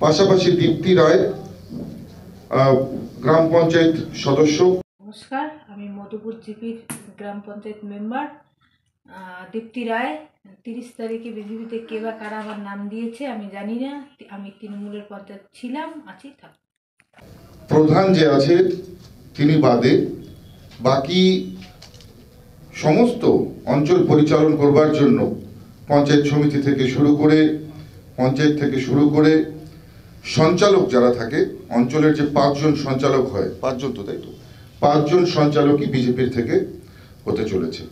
পাশাপাশি দীপ্তি রায় গ্রাম পঞ্চায়েত সদস্য। নমস্কার, আমি মধুপুর জিপির গ্রাম পঞ্চায়েত মেম্বার দীপ্তি রায়। 30 তারিখে বিজেপিতে কে বা কারা আমার নাম দিয়েছে আমি জানি না। আমি তৃণমূলের পঞ্চায়েত ছিলাম, আছি, থাক। প্রধান যে আছে তিনি বাদে বাকি সমস্ত অঞ্চল পরিচালন করবার জন্য পঞ্চায়েত সমিতি থেকে শুরু করে পঞ্চায়েত থেকে শুরু করে সঞ্চালক যারা থাকে, অঞ্চলের যে 5 জন সঞ্চালক হয়, 5 জন তো, তাই তো, 5 জন সঞ্চালকই বিজেপির থেকে হতে চলেছে।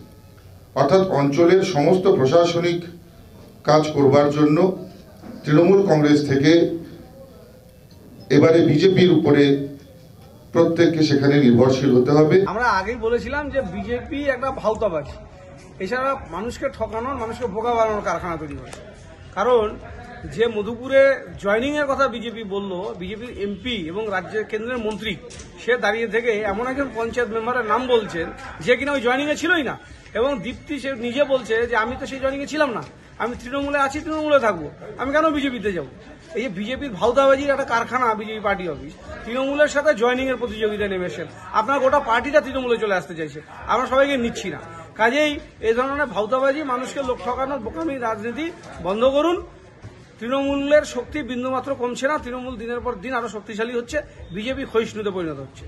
অর্থাৎ অঞ্চলের সমস্ত প্রশাসনিক কাজ করবার জন্য তৃণমূল কংগ্রেস থেকে এবারে বিজেপির উপরে প্রত্যেককে সেখানে নির্ভরশীল হতে হবে। আমরা আগেই বলেছিলাম যে বিজেপি একটা ভাউতাবাজি, এছাড়া মানুষকে ঠকানোর, মানুষকে বোকা বানানোর কারখানা তৈরি হয়েছে। কারণ যে মধুপুরে জয়নিং এর কথা বিজেপি বললো, বিজেপির এমপি এবং রাজ্যের কেন্দ্রের মন্ত্রী, সে দাঁড়িয়ে থেকে এমন একজন পঞ্চায়েত মেম্বারের নাম বলছেন যে কিনা ওই জয়নিং এ ছিলই না। এবং দীপ্তি সে নিজে বলছে যে আমি তো সেই জয়নিং এ ছিলাম না, আমি তৃণমূলে আছি, তৃণমূলে থাকবো, আমি কেন বিজেপিতে যাবো। এই যে বিজেপির ভাউতাবাজির একটা কারখানা বিজেপি পার্টি অফিস, তৃণমূলের সাথে জয়নিং এর প্রতিযোগিতা নেমেছেন। আপনার গোটা পার্টিটা তৃণমূলে চলে আসতে চাইছে, আমরা সবাইকে নিচ্ছি না। কাজেই এই ধরনের ভাউতাবাজি, মানুষকে লোক ঠকানোর বোকামি রাজনীতি বন্ধ করুন। তৃণমূলের শক্তি বিন্দুমাত্র কমছে না, তৃণমূল দিনের পর দিন আরো শক্তিশালী হচ্ছে, বিজেপি ক্ষয়িষ্ণুতে পরিণত হচ্ছে।